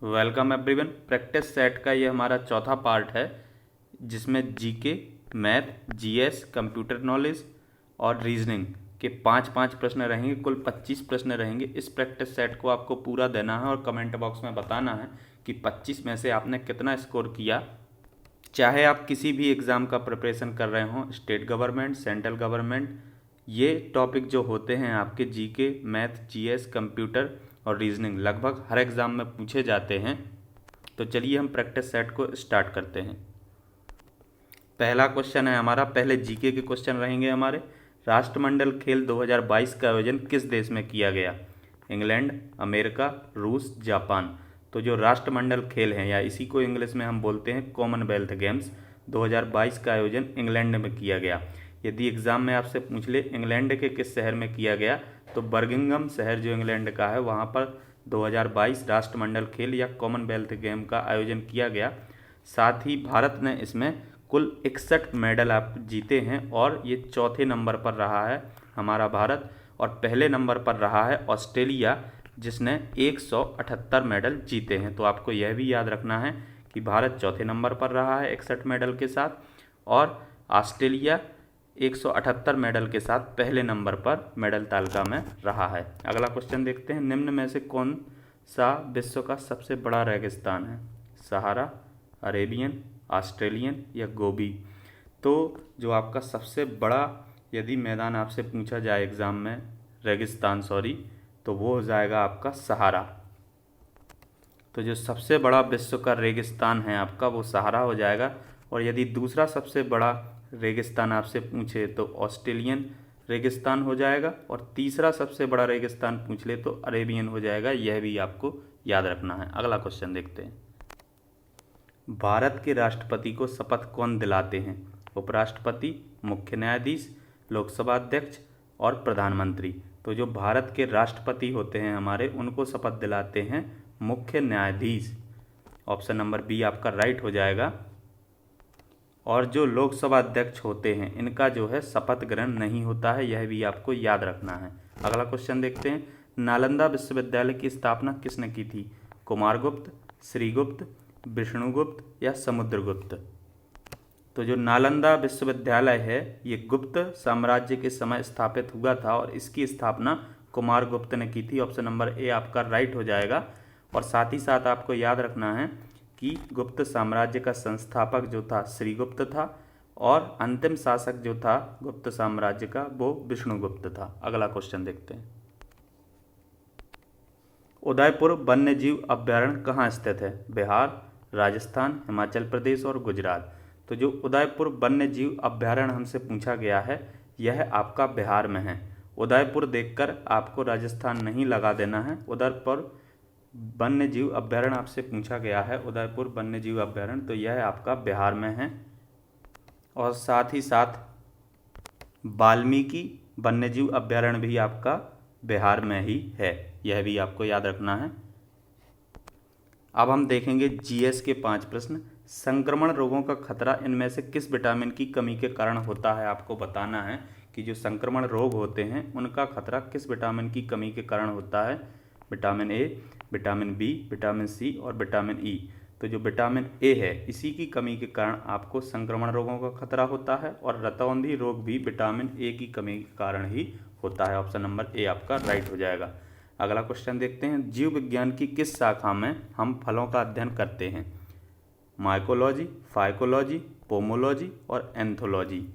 Welcome everyone. Practice set का ये हमारा चौथा पार्ट है जिसमें GK, math, GS, computer knowledge और रीजनिंग के पाँच पाँच प्रश्न रहेंगे। कुल 25 प्रश्न रहेंगे। इस प्रैक्टिस सेट को आपको पूरा देना है और कमेंट बॉक्स में बताना है कि 25 में से आपने कितना स्कोर किया। चाहे आप किसी भी एग्ज़ाम का प्रिपरेशन कर रहे हों, स्टेट गवर्नमेंट, सेंट्रल गवर्नमेंट, ये टॉपिक जो होते हैं आपके जीके, मैथ, जीएस, कंप्यूटर और रीजनिंग लगभग हर एग्ज़ाम में पूछे जाते हैं। तो चलिए हम प्रैक्टिस सेट को स्टार्ट करते हैं। पहला क्वेश्चन है हमारा, पहले जीके के क्वेश्चन रहेंगे हमारे। राष्ट्रमंडल खेल 2022 का आयोजन किस देश में किया गया? इंग्लैंड, अमेरिका, रूस, जापान। तो जो राष्ट्रमंडल खेल हैं या इसी को इंग्लिश में हम बोलते हैं कॉमनवेल्थ गेम्स, 2022 का आयोजन इंग्लैंड में किया गया। यदि एग्ज़ाम में आपसे पूछ ले इंग्लैंड के किस शहर में किया गया, तो बर्मिंघम शहर जो इंग्लैंड का है वहाँ पर 2022 राष्ट्रमंडल खेल या कॉमनवेल्थ गेम का आयोजन किया गया। साथ ही भारत ने इसमें कुल 61 मेडल आप जीते हैं और ये चौथे नंबर पर रहा है हमारा भारत, और पहले नंबर पर रहा है ऑस्ट्रेलिया जिसने 178 मेडल जीते हैं। तो आपको यह भी याद रखना है कि भारत चौथे नंबर पर रहा है 61 मेडल के साथ और ऑस्ट्रेलिया 178 मेडल के साथ पहले नंबर पर मेडल तालिका में रहा है। अगला क्वेश्चन देखते हैं, निम्न में से कौन सा विश्व का सबसे बड़ा रेगिस्तान है? सहारा, अरेबियन, ऑस्ट्रेलियन या गोबी। तो जो आपका सबसे बड़ा यदि मैदान आपसे पूछा जाए एग्ज़ाम में, रेगिस्तान तो वो हो जाएगा आपका सहारा। तो जो सबसे बड़ा विश्व का रेगिस्तान है आपका वो सहारा हो जाएगा। और यदि दूसरा सबसे बड़ा रेगिस्तान आपसे पूछे तो ऑस्ट्रेलियन रेगिस्तान हो जाएगा, और तीसरा सबसे बड़ा रेगिस्तान पूछ ले तो अरेबियन हो जाएगा। यह भी आपको याद रखना है। अगला क्वेश्चन देखते हैं, भारत के राष्ट्रपति को शपथ कौन दिलाते हैं? उपराष्ट्रपति, मुख्य न्यायाधीश, लोकसभा अध्यक्ष और प्रधानमंत्री। तो जो भारत के राष्ट्रपति होते हैं हमारे, उनको शपथ दिलाते हैं मुख्य न्यायाधीश। ऑप्शन नंबर बी आपका राइट हो जाएगा। और जो लोकसभा अध्यक्ष होते हैं इनका जो है शपथ ग्रहण नहीं होता है, यह भी आपको याद रखना है। अगला क्वेश्चन देखते हैं, नालंदा विश्वविद्यालय की स्थापना किसने की थी? कुमारगुप्त, श्रीगुप्त, विष्णुगुप्त या समुद्रगुप्त। तो जो नालंदा विश्वविद्यालय है ये गुप्त साम्राज्य के समय स्थापित हुआ था और इसकी स्थापना कुमारगुप्त ने की थी। ऑप्शन नंबर ए आपका राइट हो जाएगा। और साथ ही साथ आपको याद रखना है कि गुप्त साम्राज्य का संस्थापक जो था श्रीगुप्त था और अंतिम शासक जो था गुप्त साम्राज्य का वो विष्णुगुप्त था। अगला क्वेश्चन देखते हैं, उदयपुर वन्यजीव अभ्यारण्य कहाँ स्थित है? बिहार, राजस्थान, हिमाचल प्रदेश और गुजरात। तो जो उदयपुर वन्यजीव अभ्यारण्य हमसे पूछा गया है यह आपका बिहार में है। उदयपुर देखकर आपको राजस्थान नहीं लगा देना है। उदयपुर वन्यजीव अभ्यारण्य आपसे पूछा गया है, उदयपुर वन्यजीव अभ्यारण्य, तो यह आपका बिहार में है। और साथ ही साथ वाल्मीकि वन्यजीव अभ्यारण्य भी आपका बिहार में ही है, यह भी आपको याद रखना है। अब हम देखेंगे जीएस के 5 प्रश्न। संक्रमण रोगों का खतरा इनमें से किस विटामिन की कमी के कारण होता है? आपको बताना है कि जो संक्रमण रोग होते हैं उनका खतरा किस विटामिन की कमी के कारण होता है। Vitamin A, vitamin B, vitamin C और विटामिन ई। तो जो विटामिन ए है इसी की कमी के कारण आपको संक्रमण रोगों का खतरा होता है, और रतौंधी रोग भी विटामिन ए की कमी के कारण ही होता है। ऑप्शन नंबर ए आपका राइट हो जाएगा। अगला क्वेश्चन देखते हैं, जीव विज्ञान की किस शाखा में हम फलों का अध्ययन करते हैं? माइकोलॉजी, फाइकोलॉजी, पोमोलॉजी और एंथोलॉजी।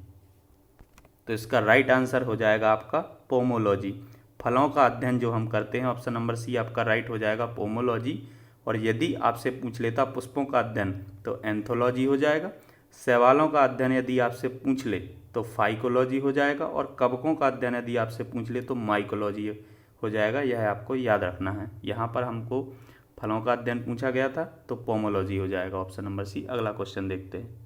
तो इसका राइट आंसर हो जाएगा आपका पोमोलॉजी। फलों का अध्ययन जो हम करते हैं, ऑप्शन नंबर सी आपका राइट हो जाएगा, पोमोलॉजी। और यदि आपसे पूछ लेता पुष्पों का अध्ययन तो एंथोलॉजी हो जाएगा। शैवालों का अध्ययन यदि आपसे पूछ ले तो फाइकोलॉजी हो जाएगा, और कवकों का अध्ययन यदि आपसे पूछ ले तो माइकोलॉजी हो जाएगा। यह आपको याद रखना है। यहाँ पर हमको फलों का अध्ययन पूछा गया था तो पोमोलॉजी हो जाएगा, ऑप्शन नंबर सी। अगला क्वेश्चन देखते हैं,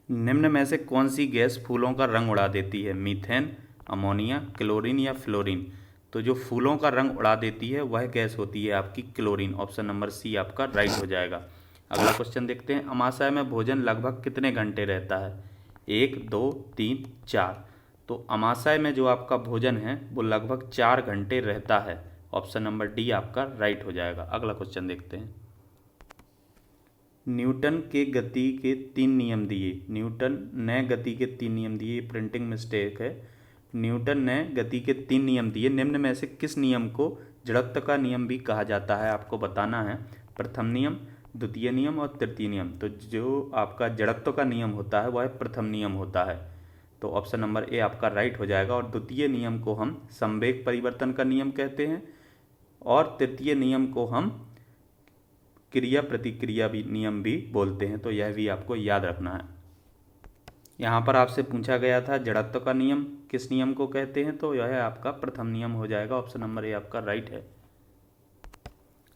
निम्न में से कौन सी गैस फूलों का रंग उड़ा देती है? मीथेन, अमोनिया, क्लोरीन या फ्लोरीन। तो जो फूलों का रंग उड़ा देती है वह गैस होती है आपकी क्लोरीन। ऑप्शन नंबर सी आपका राइट हो जाएगा। अगला क्वेश्चन देखते हैं, अमाशय में भोजन लगभग कितने घंटे रहता है? 1, 2, 3, 4। तो अमाशय में जो आपका भोजन है वो लगभग 4 घंटे रहता है। ऑप्शन नंबर डी आपका राइट हो जाएगा। अगला क्वेश्चन देखते हैं। न्यूटन के गति के 3 नियम दिए। न्यूटन ने गति के 3 नियम दिए, प्रिंटिंग मिस्टेक है। न्यूटन ने गति के 3 नियम दिए, निम्न में से किस नियम को जड़त्व का नियम भी कहा जाता है, आपको बताना है। प्रथम नियम, द्वितीय नियम और तृतीय नियम। तो जो आपका जड़त्व का नियम होता है वह प्रथम नियम होता है, तो ऑप्शन नंबर ए आपका राइट हो जाएगा। और द्वितीय नियम को हम संवेग परिवर्तन का नियम कहते हैं और तृतीय नियम को हम क्रिया प्रतिक्रिया भी नियम भी बोलते हैं, तो यह भी आपको याद रखना है। यहाँ पर आपसे पूछा गया था जड़त्व का नियम किस नियम को कहते हैं, तो यह आपका प्रथम नियम हो जाएगा। ऑप्शन नंबर ए आपका राइट है।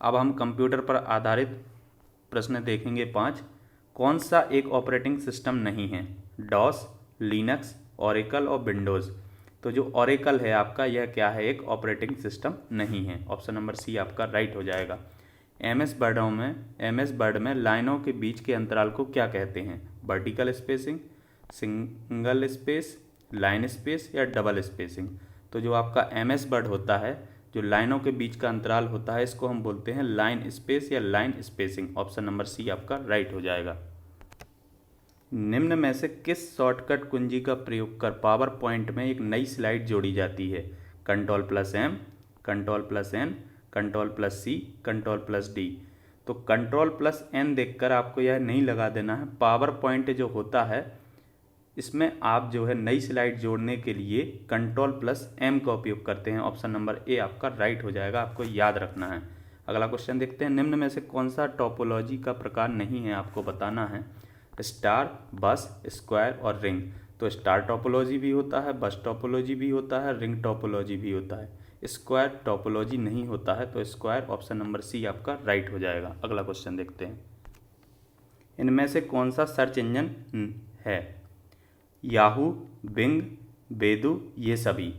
अब हम कंप्यूटर पर आधारित प्रश्न देखेंगे 5। कौन सा एक ऑपरेटिंग सिस्टम नहीं है? डॉस, लिनक्स, ओरेकल और विंडोज़। तो जो ओरेकल है आपका, यह क्या है? एक ऑपरेटिंग सिस्टम नहीं है। ऑप्शन नंबर सी आपका राइट हो जाएगा। एमएस वर्ड में लाइनों के बीच के अंतराल को क्या कहते हैं? Vertical spacing, single space, line space या डबल स्पेसिंग। तो जो आपका एमएस वर्ड होता है, जो लाइनों के बीच का अंतराल होता है, इसको हम बोलते हैं लाइन स्पेस या line spacing. Option number C आपका राइट हो जाएगा। निम्न में से किस शॉर्टकट कुंजी का प्रयोग कर पावर पॉइंट में एक नई स्लाइड जोड़ी जाती है? Ctrl+M, Ctrl+N, Ctrl+C, Ctrl+D। तो Ctrl+N देखकर आपको यह नहीं लगा देना है। पावर पॉइंट जो होता है इसमें आप जो है नई स्लाइड जोड़ने के लिए Ctrl+M का उपयोग करते हैं। ऑप्शन नंबर ए आपका राइट हो जाएगा, आपको याद रखना है। अगला क्वेश्चन देखते हैं। निम्न में से कौन सा टोपोलॉजी का प्रकार नहीं है, आपको बताना है। स्टार, बस, स्क्वायर और रिंग। तो स्टार टोपोलॉजी भी होता है, बस टोपोलॉजी भी होता है, रिंग टोपोलॉजी भी होता है। स्क्वायर टोपोलॉजी नहीं होता है, तो स्क्वायर ऑप्शन नंबर सी आपका राइट हो जाएगा। अगला क्वेश्चन देखते हैं। इनमें से कौन सा सर्च इंजन है? याहू, बिंग, बेदू, ये सभी।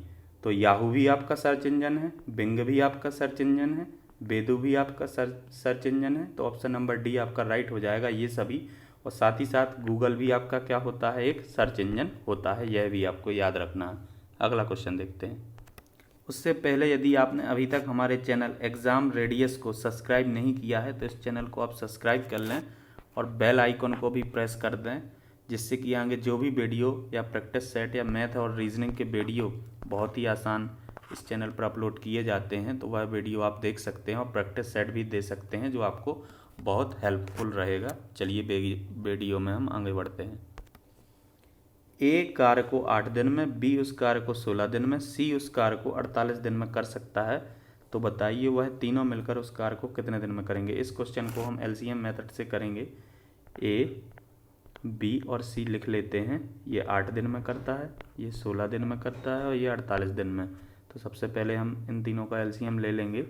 तो याहू भी आपका सर्च इंजन है, बिंग भी आपका सर्च इंजन है, बेदू भी आपका सर्च इंजन है। तो ऑप्शन नंबर डी आपका राइट हो जाएगा, ये सभी। और साथ ही साथ गूगल भी आपका क्या होता है? एक सर्च इंजन होता है, यह भी आपको याद रखना है। अगला क्वेश्चन देखते हैं। उससे पहले यदि आपने अभी तक हमारे चैनल एग्ज़ाम रेडियस को सब्सक्राइब नहीं किया है तो इस चैनल को आप सब्सक्राइब कर लें और बेल आइकन को भी प्रेस कर दें, जिससे कि आगे जो भी वीडियो या प्रैक्टिस सेट या मैथ और रीजनिंग के वीडियो बहुत ही आसान इस चैनल पर अपलोड किए जाते हैं, तो वह वीडियो आप देख सकते हैं और प्रैक्टिस सेट भी दे सकते हैं, जो आपको बहुत हेल्पफुल रहेगा। चलिए वीडियो में हम आगे बढ़ते हैं। ए कार्य को 8 दिन में, बी उस कार्य को 16 दिन में, सी उस कार्य को 48 दिन में कर सकता है। तो बताइए वह तीनों मिलकर उस कार्य को कितने दिन में करेंगे। इस क्वेश्चन को हम एलसीएम मेथड से करेंगे। ए, बी और सी लिख लेते हैं। ये 8 दिन में करता है, ये 16 दिन में करता है और ये 48 दिन में। तो सबसे पहले हम इन तीनों का एलसीएम ले लेंगे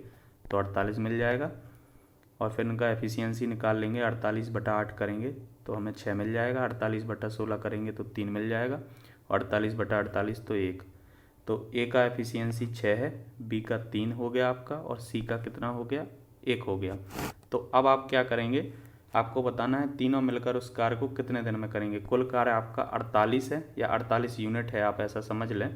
तो 48 मिल जाएगा और फिर इनका एफिशिएंसी निकाल लेंगे। 48/8 करेंगे तो हमें 6 मिल जाएगा। 48/16 करेंगे तो 3 मिल जाएगा। 48/48 तो 1। तो ए का एफिशिएंसी 6 है, बी का 3 हो गया आपका और सी का कितना हो गया? 1 हो गया। तो अब आप क्या करेंगे, आपको बताना है तीनों मिलकर उस कार्य को कितने दिन में करेंगे। कुल कार्य आपका 48 है या 48 यूनिट है, आप ऐसा समझ लें।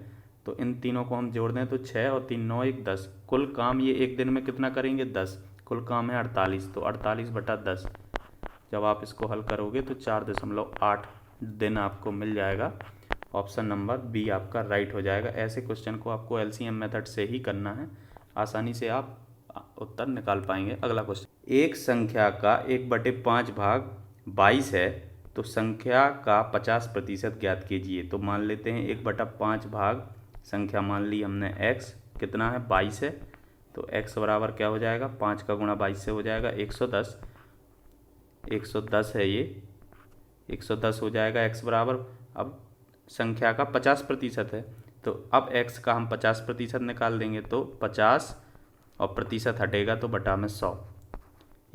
तो इन तीनों को हम जोड़ दें तो 6 और 3 9 1 10। कुल काम ये एक दिन में कितना करेंगे? 10। कुल काम है 48, तो 48/10। जब आप इसको हल करोगे तो 4.8 दिन आपको मिल जाएगा। ऑप्शन नंबर बी आपका राइट हो जाएगा। ऐसे क्वेश्चन को आपको एलसीएम मेथड से ही करना है, आसानी से आप उत्तर निकाल पाएंगे। अगला क्वेश्चन। एक संख्या का 1/5 भाग 22 है, तो संख्या का 50% ज्ञात कीजिए। तो मान लेते हैं 1/5 भाग संख्या मान ली हमने x कितना है? 22 है। तो x बराबर क्या हो जाएगा? 5 का गुणा 22 से हो जाएगा 110। 110 है ये, 110 हो जाएगा x बराबर। अब संख्या का 50% है, तो अब x का हम 50% निकाल देंगे तो 50 और प्रतिशत हटेगा तो बटा में 100।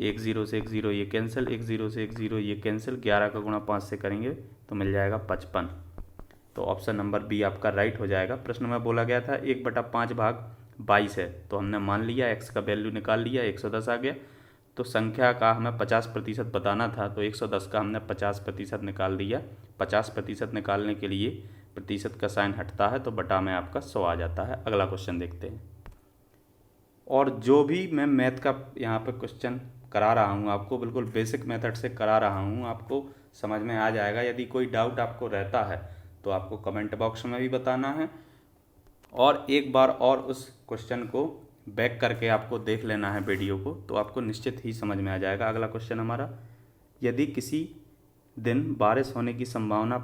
1 0 से 1 0 ये कैंसिल, 1 0 से 1 0 ये कैंसिल। 11 का गुणा 5 से करेंगे तो मिल जाएगा 55। तो ऑप्शन नंबर बी आपका राइट हो जाएगा। प्रश्न में बोला गया था 1/5 भाग 22 है, तो हमने मान लिया x का वैल्यू निकाल लिया, 110 आ गया। तो संख्या का हमें 50% बताना था, तो 110 का हमने 50% निकाल दिया। 50% निकालने के लिए प्रतिशत का साइन हटता है तो बटा में आपका 100 आ जाता है। अगला क्वेश्चन देखते हैं। और जो भी मैं मैथ का यहाँ पे क्वेश्चन करा रहा हूँ आपको, बिल्कुल बेसिक मेथड से करा रहा हूँ, आपको समझ में आ जाएगा। यदि कोई डाउट आपको रहता है तो आपको कमेंट बॉक्स में भी बताना है, और एक बार और उस क्वेश्चन को बैक करके आपको देख लेना है वीडियो को, तो आपको निश्चित ही समझ में आ जाएगा। अगला क्वेश्चन हमारा, यदि किसी दिन बारिश होने की संभावना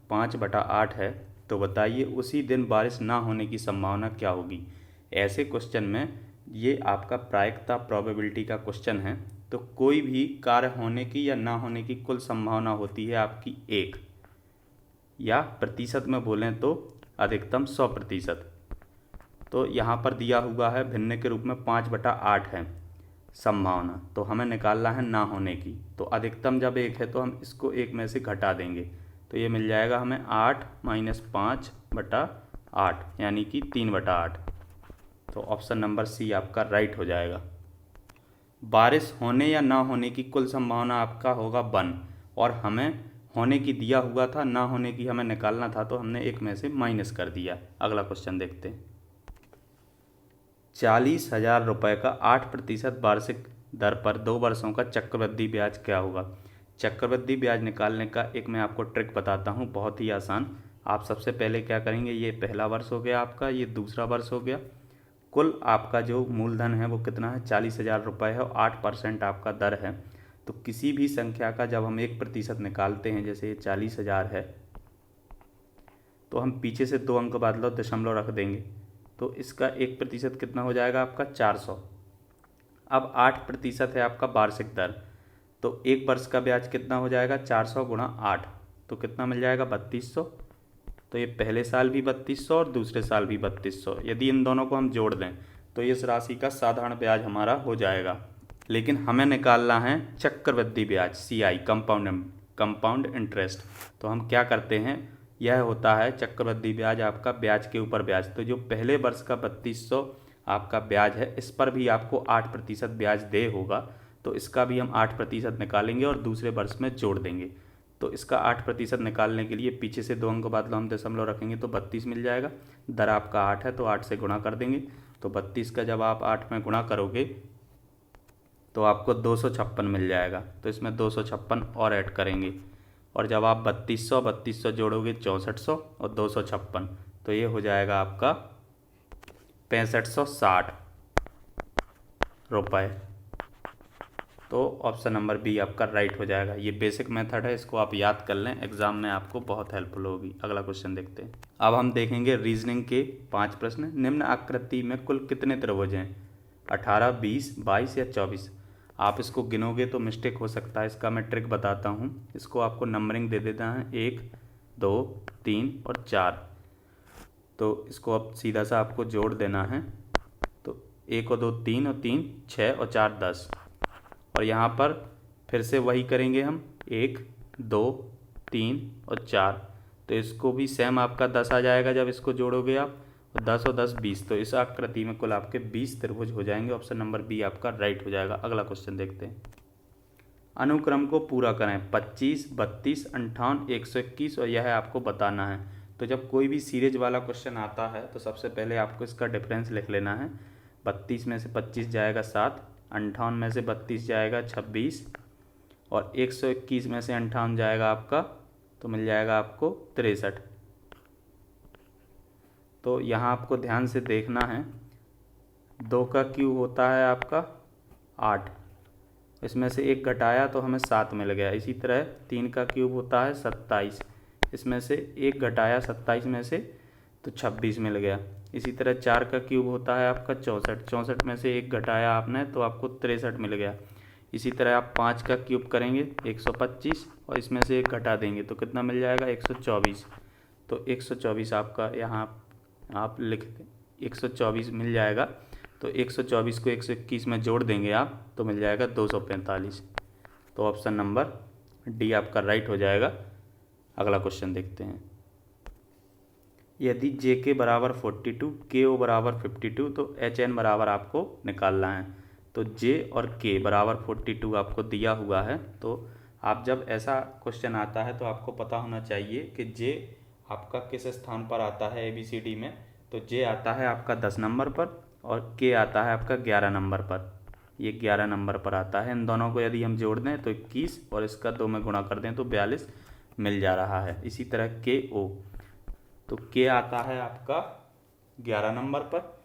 5/8 है तो बताइए उसी दिन बारिश ना होने की संभावना क्या होगी। ऐसे क्वेश्चन में ये आपका प्रायिकता प्रोबेबिलिटी का क्वेश्चन है, तो कोई भी कार्य होने की या ना होने की कुल संभावना होती है आपकी 1, या प्रतिशत में बोलें तो अधिकतम 100%। तो यहाँ पर दिया हुआ है भिन्न के रूप में 5/8 है संभावना, तो हमें निकालना है ना होने की। तो अधिकतम जब 1 है तो हम इसको 1 में से घटा देंगे, तो ये मिल जाएगा हमें 8 - 5/8 यानी कि 3/8। तो ऑप्शन नंबर सी आपका राइट हो जाएगा। बारिश होने या ना होने की कुल संभावना आपका होगा 1, और हमें होने की दिया हुआ था, ना होने की हमें निकालना था, तो हमने 1 में से माइनस कर दिया। अगला क्वेश्चन देखते हैं। 40,000 रुपये का 8% वार्षिक दर पर 2 वर्षों का चक्रवृद्धि ब्याज क्या होगा। चक्रवृद्धि ब्याज निकालने का एक मैं आपको ट्रिक बताता हूँ, बहुत ही आसान। आप सबसे पहले क्या करेंगे, ये पहला वर्ष हो गया आपका, ये दूसरा वर्ष हो गया। कुल आपका जो मूलधन है वो कितना है, 40,000 रुपये है, और 8% आपका दर है। तो किसी भी संख्या का जब हम 1% निकालते हैं, जैसे ये 40,000 है, तो हम पीछे से 2 अंक बाद लो दशमलव रख देंगे, तो इसका 1% कितना हो जाएगा आपका 400। अब 8% है आपका वार्षिक दर, तो एक वर्ष का ब्याज कितना हो जाएगा 400 × 8, तो कितना मिल जाएगा 3200। तो ये पहले साल भी 3200 और दूसरे साल भी 3200। यदि इन दोनों को हम जोड़ दें तो इस राशि का साधारण ब्याज हमारा हो जाएगा। लेकिन हमें निकालना है चक्रवृद्धि ब्याज, CI, कंपाउंड इंटरेस्ट। तो हम क्या करते हैं, यह होता है चक्रवृद्धि ब्याज आपका ब्याज के ऊपर ब्याज। तो जो पहले वर्ष का 3200 आपका ब्याज है, इस पर भी आपको 8% ब्याज दे होगा, तो इसका भी हम 8% निकालेंगे और दूसरे वर्ष में जोड़ देंगे। तो इसका 8% निकालने के लिए पीछे से 2 अंक बाद हम दशमलव रखेंगे तो 32 मिल जाएगा। दर आपका 8 है तो 8 से गुणा कर देंगे, तो 32 का जब आप 8 में गुणा करोगे तो आपको 256 मिल जाएगा। तो इसमें 256 और ऐड करेंगे, और जब आप 3200 जोड़ोगे 6400 और 256, तो ये हो जाएगा आपका 6560 रुपये। तो ऑप्शन नंबर बी आपका राइट हो जाएगा। ये बेसिक मेथड है, इसको आप याद कर लें, एग्जाम में आपको बहुत हेल्पफुल होगी। अगला क्वेश्चन देखते हैं। अब हम देखेंगे रीजनिंग के 5 प्रश्न। निम्न आकृति में कुल कितने त्रिभुज हैं, 18, 20, 22 या 24। आप इसको गिनोगे तो मिस्टेक हो सकता है, इसका मैं ट्रिक बताता हूँ। इसको आपको नंबरिंग दे देना है 1, 2, 3 और 4। तो इसको अब सीधा सा आपको जोड़ देना है, तो 1 और 2 3 और 3 6 और 4 10। और यहाँ पर फिर से वही करेंगे हम, 1, 2, 3 और 4। तो इसको भी सेम आपका 10 आ जाएगा जब इसको जोड़ोगे आप, और 10 और 10 20। तो इस आकृति में कुल आपके 20 त्रिभुज हो जाएंगे। ऑप्शन नंबर बी आपका राइट हो जाएगा। अगला क्वेश्चन देखते हैं। अनुक्रम को पूरा करें, 25, 32, 58, 121, और यह आपको बताना है। तो जब कोई भी सीरीज वाला क्वेश्चन आता है तो सबसे पहले आपको इसका डिफरेंस लिख लेना है। 32 में से 25 जाएगा 7, 58 में से 32 जाएगा 26, और 121 में से 58 जाएगा आपका, तो मिल जाएगा आपको 63। तो यहाँ आपको ध्यान से देखना है, 2 का क्यूब होता है आपका 8, इसमें से 1 घटाया तो हमें 7 मिल गया। इसी तरह 3 का क्यूब होता है 27, इसमें से 1 घटाया 27 में से तो 26 मिल गया। इसी तरह 4 का क्यूब होता है आपका 64, 64 में से 1 घटाया आपने तो आपको 63 मिल गया। इसी तरह आप 5 का क्यूब करेंगे 125, और इसमें से 1 घटा देंगे तो कितना मिल जाएगा 124। तो 124 आपका यहाँ आप लिख दें, 124 मिल जाएगा। तो 124 को 121 में जोड़ देंगे आप, तो मिल जाएगा 245। तो ऑप्शन नंबर डी आपका राइट हो जाएगा। अगला क्वेश्चन देखते हैं। यदि जे के बराबर 42, के ओ बराबर 52, तो एच एन बराबर आपको निकालना है। तो जे और के बराबर 42 आपको दिया हुआ है। तो आप जब ऐसा क्वेश्चन आता है तो आपको पता होना चाहिए कि जे आपका किस स्थान पर आता है ABCD में। तो जे आता है आपका 10 नंबर पर, और के आता है आपका 11 नंबर पर। ये 11 नंबर पर आता है। इन दोनों को यदि हम जोड़ दें तो 21 और इसका 2 में गुणा कर दें तो 42 मिल जा रहा है। इसी तरह के ओ, तो के आता है आपका 11 नंबर पर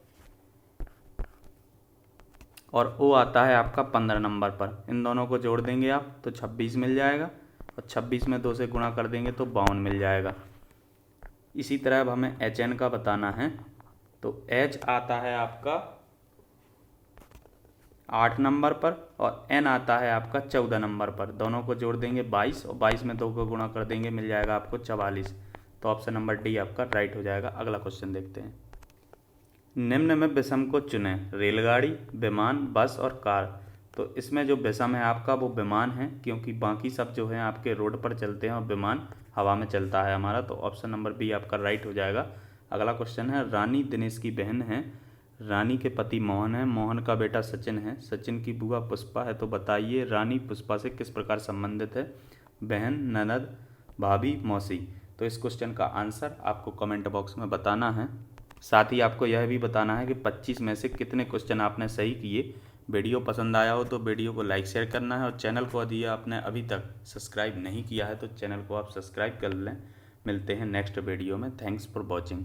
और ओ आता है आपका 15 नंबर पर। इन दोनों को जोड़ देंगे आप तो 26 मिल जाएगा और 26 में 2 से गुणा कर देंगे तो 52 मिल जाएगा। इसी तरह अब हमें एच एन का बताना है, तो एच आता है आपका 8 नंबर पर और एन आता है आपका 14 नंबर पर। दोनों को जोड़ देंगे 22 और 22 में 2 को गुणा कर देंगे, मिल जाएगा आपको 44। तो ऑप्शन नंबर डी आपका राइट हो जाएगा। अगला क्वेश्चन देखते हैं। निम्न में विषम को चुनें, रेलगाड़ी, विमान, बस और कार। तो इसमें जो विषम है आपका वो विमान है, क्योंकि बाकी सब जो है आपके रोड पर चलते हैं और विमान हवा में चलता है हमारा। तो ऑप्शन नंबर बी आपका राइट हो जाएगा। अगला क्वेश्चन है, रानी दिनेश की बहन है, रानी के पति मोहन है, मोहन का बेटा सचिन है, सचिन की बुआ पुष्पा है। तो बताइए रानी पुष्पा से किस प्रकार संबंधित है? बहन, ननद, भाभी, मौसी। तो इस क्वेश्चन का आंसर आपको कमेंट बॉक्स में बताना है। साथ ही आपको यह भी बताना है कि 25 में से कितने क्वेश्चन आपने सही किए। वीडियो पसंद आया हो तो वीडियो को लाइक शेयर करना है और चैनल को यदि आपने अभी तक सब्सक्राइब नहीं किया है तो चैनल को आप सब्सक्राइब कर लें। मिलते हैं नेक्स्ट वीडियो में। Thanks for watching.